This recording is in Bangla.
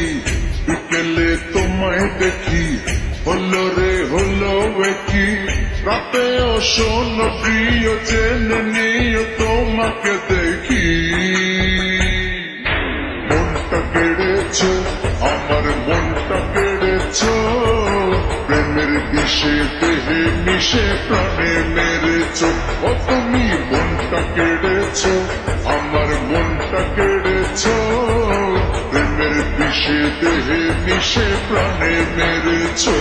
দেখি, বিকেলে তোমায় দেখি, হলো রে হলো কি রাতেও শোনো প্রিয় জেনে নিও তোমাকে দেখি। মনটা কেড়েছো আমার মনটা কেড়েছো, প্রেমের বিষে দেহে মিশে প্রাণে মেরেছো। ও তুমি মনটা কেড়েছো আমার মনটা কেড়েছো, প্রেমের বিষে দেহে মিশে প্রাণে মেরেছো।